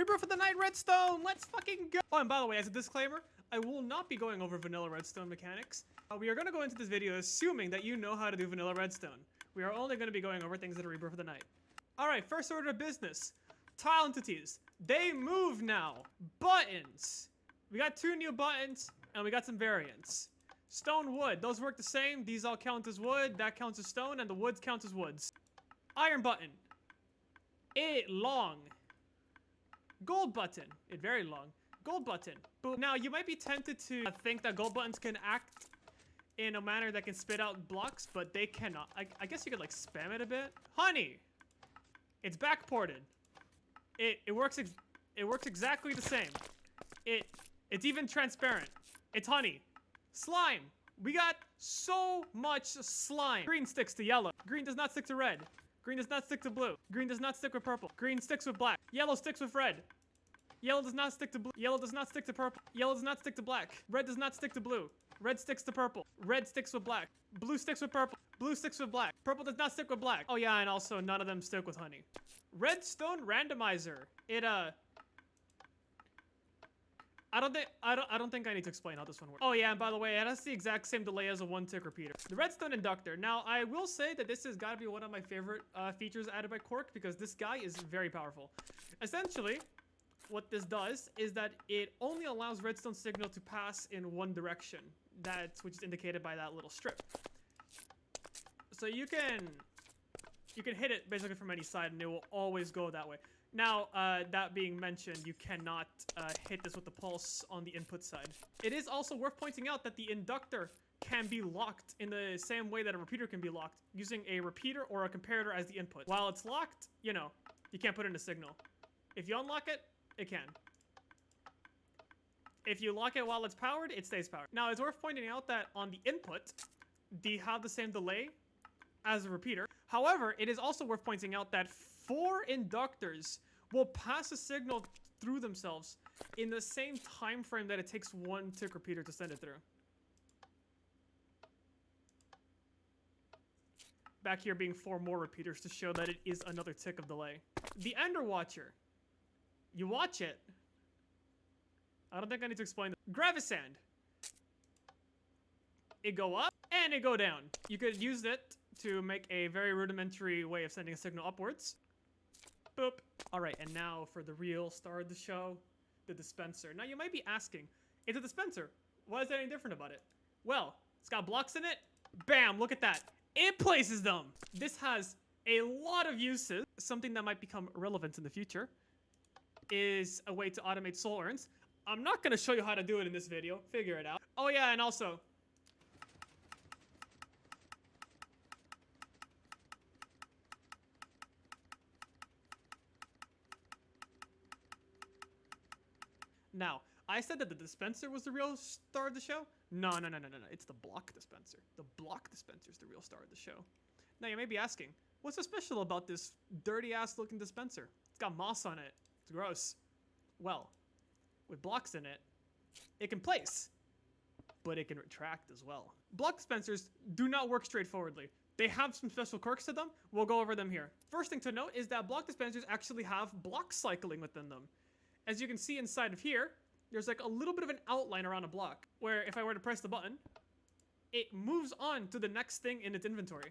Rebirth of the Night Redstone! Let's fucking go! Oh, and by the way, as a disclaimer, I will not be going over vanilla redstone mechanics. We are going to go into this video assuming that you know how to do vanilla redstone. We are only going to be going over things that are Rebirth of the Night. Alright, first order of business. Tile entities. They move now. Buttons. We got 2 new buttons, and we got some variants. Stone, wood. Those work the same. These all count as wood. That counts as stone, and the woods counts as woods. Iron button. It long. Gold button. It very long. Gold button. Boom. Now, you might be tempted to think that gold buttons can act in a manner that can spit out blocks, but they cannot. I guess you could, like, spam it a bit. Honey. It's backported. It works exactly the same. It's even transparent. It's honey. Slime. We got so much slime. Green sticks to yellow. Green does not stick to red. Green does not stick to blue. Green does not stick with purple. Green sticks with black. Yellow sticks with red. Yellow does not stick to blue. Yellow does not stick to purple. Yellow does not stick to black. Red does not stick to blue. Red sticks to purple. Red sticks with black. Blue sticks with purple. Blue sticks with black. Purple does not stick with black. Oh yeah, and also none of them stick with honey. Redstone Randomizer. I don't think I need to explain how this one works. Oh yeah, and by the way, it has the exact same delay as a 1-tick repeater. The Redstone Inductor. Now, I will say that this has got to be one of my favorite features added by Quark, because this guy is very powerful. Essentially, what this does is that it only allows redstone signal to pass in one direction. Which is indicated by that little strip. So you can hit it basically from any side, and it will always go that way. Now, that being mentioned, you cannot hit this with the pulse on the input side. It is also worth pointing out that the inductor can be locked in the same way that a repeater can be locked, using a repeater or a comparator as the input. While it's locked, you know, you can't put in a signal. If you unlock it, it can. If you lock it while it's powered, it stays powered. Now, it's worth pointing out that on the input, they have the same delay as a repeater. However, it is also worth pointing out that 4 inductors will pass a signal through themselves in the same time frame that it takes 1-tick repeater to send it through. Back here being 4 more repeaters to show that it is another tick of delay. The Ender Watcher. You watch it. I don't think I need to explain. Gravisand. It go up and it go down. You could use it to make a very rudimentary way of sending a signal upwards. Boop. Alright, and now for the real star of the show, the dispenser. Now you might be asking, it's a dispenser. Why is that any different about it? Well, it's got blocks in it. Bam, look at that. It places them. This has a lot of uses. Something that might become relevant in the future is a way to automate soul urns. I'm not going to show you how to do it in this video. Figure it out. Oh yeah, and also, now, I said that the dispenser was the real star of the show. No. It's the block dispenser. The block dispenser is the real star of the show. Now, you may be asking, what's so special about this dirty-ass looking dispenser? It's got moss on it. It's gross. Well, with blocks in it, it can place, but it can retract as well. Block dispensers do not work straightforwardly. They have some special quirks to them. We'll go over them here. First thing to note is that block dispensers actually have block cycling within them. As you can see inside of here, there's like a little bit of an outline around a block, where if I were to press the button, it moves on to the next thing in its inventory.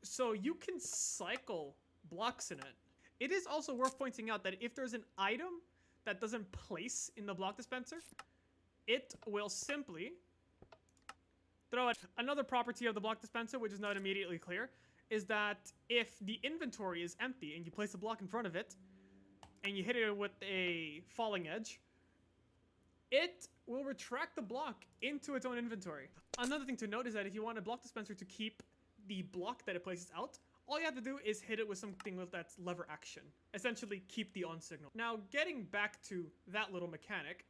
So you can cycle blocks in it. It is also worth pointing out that if there's an item that doesn't place in the block dispenser, it will simply throw it. Another property of the block dispenser, which is not immediately clear, is that if the inventory is empty and you place a block in front of it, and you hit it with a falling edge, it will retract the block into its own inventory. Another thing to note is that if you want a block dispenser to keep the block that it places out, all you have to do is hit it with something with that lever action. Essentially, keep the on signal. Now, getting back to that little mechanic,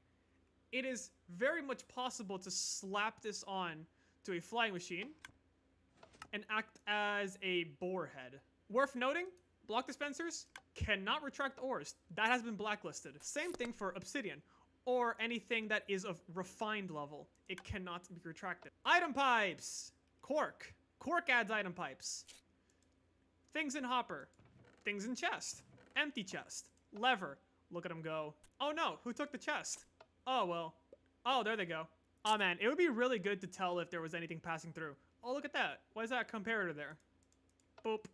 it is very much possible to slap this on to a flying machine and act as a bore head. Worth noting, block dispensers cannot retract ores. That has been blacklisted. Same thing for obsidian or anything that is of refined level. It cannot be retracted. Item pipes. Quark. Quark adds item pipes. Things in hopper. Things in chest. Empty chest. Lever. Look at them go. Oh no, who took the chest? Oh, well. Oh, there they go. Oh man, it would be really good to tell if there was anything passing through. Oh, look at that. Why is that comparator there? Boop.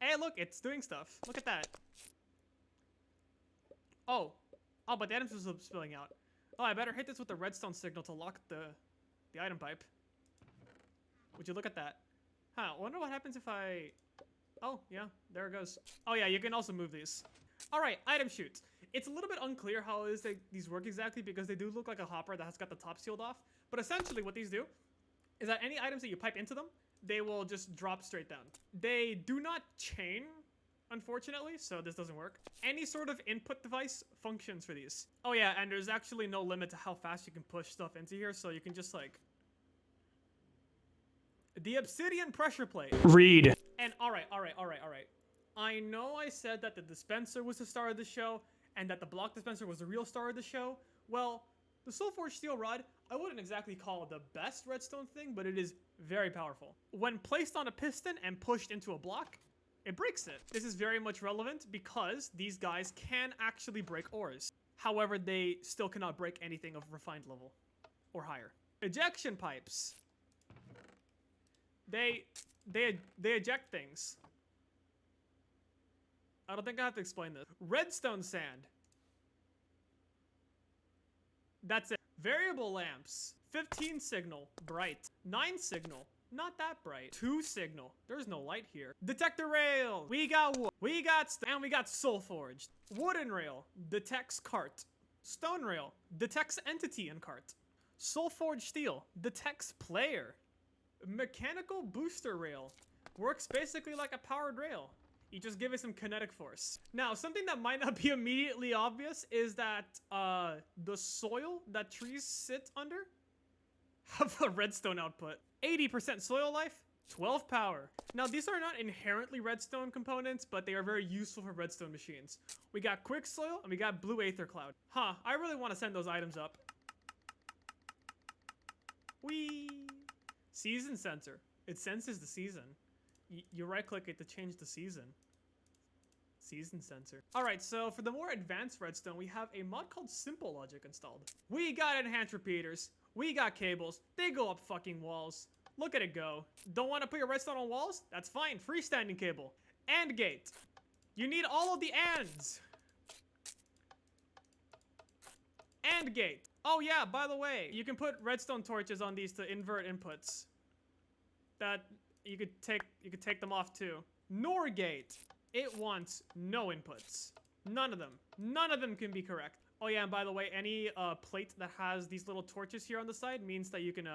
Hey, look, it's doing stuff. Look at that. Oh. Oh, but the items are spilling out. Oh, I better hit this with the redstone signal to lock the item pipe. Would you look at that? Huh, I wonder what happens if I... Oh, yeah, there it goes. Oh yeah, you can also move these. All right, item chutes. It's a little bit unclear how it is these work exactly because they do look like a hopper that has got the top sealed off. But essentially what these do is that any items that you pipe into them, they will just drop straight down. They do not chain, unfortunately, so this doesn't work. Any sort of input device functions for these. Oh yeah, and there's actually no limit to how fast you can push stuff into here, so you can just like... The obsidian pressure plate. Read. And all right. I know I said that the dispenser was the star of the show and that the block dispenser was the real star of the show. Well, the soul-forged steel rod, I wouldn't exactly call it the best redstone thing, but it is very powerful. When placed on a piston and pushed into a block, it breaks it. This is very much relevant because these guys can actually break ores. However, they still cannot break anything of refined level or higher. Ejection pipes. They eject things. I don't think I have to explain this. Redstone sand. That's it. Variable lamps. 15 signal, bright. 9 signal, not that bright. 2 signal, there's no light here. Detector rail. We got wood. We got and we got soul forged. Wooden rail detects cart. Stone rail detects entity in cart. Soul forged steel detects player. Mechanical booster rail works basically like a powered rail. You just give it some kinetic force. Now, something that might not be immediately obvious is that the soil that trees sit under have a redstone output. 80% soil life, 12 power. Now, these are not inherently redstone components, but they are very useful for redstone machines. We got quick soil and we got blue aether cloud. Huh, I really want to send those items up. Whee! Season sensor. It senses the season. You right click it to change the season. Season sensor. Alright, so for the more advanced redstone, we have a mod called Simple Logic installed. We got enhanced repeaters. We got cables. They go up fucking walls. Look at it go. Don't want to put your redstone on walls? That's fine. Freestanding cable. And gate. You need all of the ands. And gate. Oh yeah, by the way, you can put redstone torches on these to invert inputs. That you could take them off too. NOR gate. It wants no inputs. None of them. None of them can be correct. Oh yeah, and by the way, any plate that has these little torches here on the side means that you can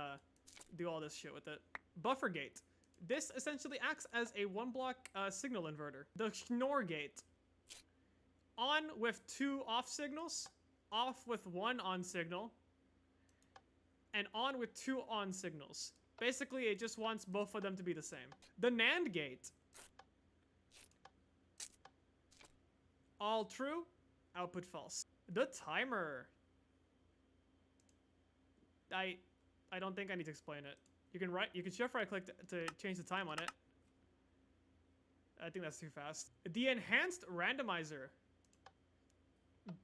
do all this shit with it. Buffer gate. This essentially acts as a 1-block signal inverter. The NOR gate. On with 2 off signals. Off with 1 on signal. And on with 2 on signals. Basically, it just wants both of them to be the same. The NAND gate. All true, output false. The timer. I don't think I need to explain it. You can shift right click to change the time on it. I think that's too fast. The enhanced randomizer.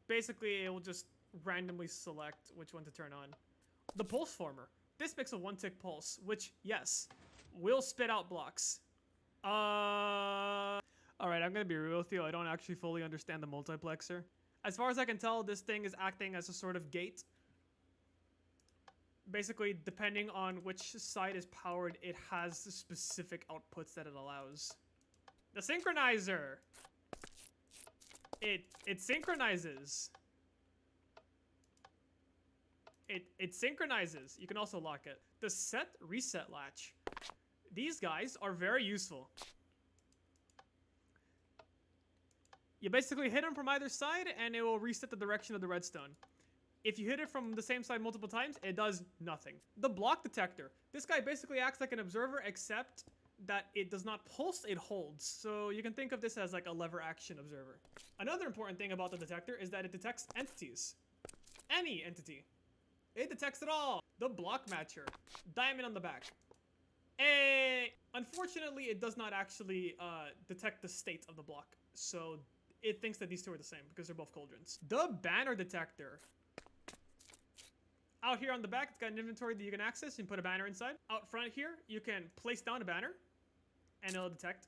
Basically, it will just randomly select which one to turn on. The pulse former. This makes a 1-tick pulse, which, yes, will spit out blocks. Alright, I'm gonna be real with you. I don't actually fully understand the multiplexer. As far as I can tell, this thing is acting as a sort of gate. Basically, depending on which side is powered, it has specific outputs that it allows. The synchronizer! It synchronizes. It synchronizes. You can also lock it. The set reset latch. These guys are very useful. You basically hit them from either side and it will reset the direction of the redstone. If you hit it from the same side multiple times, it does nothing. The block detector. This guy basically acts like an observer, except that it does not pulse, it holds. So you can think of this as like a lever action observer. Another important thing about the detector is that it detects entities. Any entity. It detects it all. The block matcher. Diamond on the back. Unfortunately, it does not actually detect the state of the block. So it thinks that these two are the same because they're both cauldrons. The banner detector. Out here on the back, it's got an inventory that you can access and put a banner inside. Out front here, you can place down a banner and it'll detect.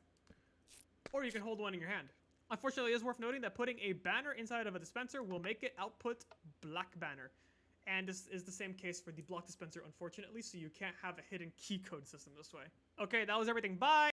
Or you can hold one in your hand. Unfortunately, it is worth noting that putting a banner inside of a dispenser will make it output black banner. And this is the same case for the block dispenser, unfortunately, so you can't have a hidden key code system this way. Okay, that was everything. Bye!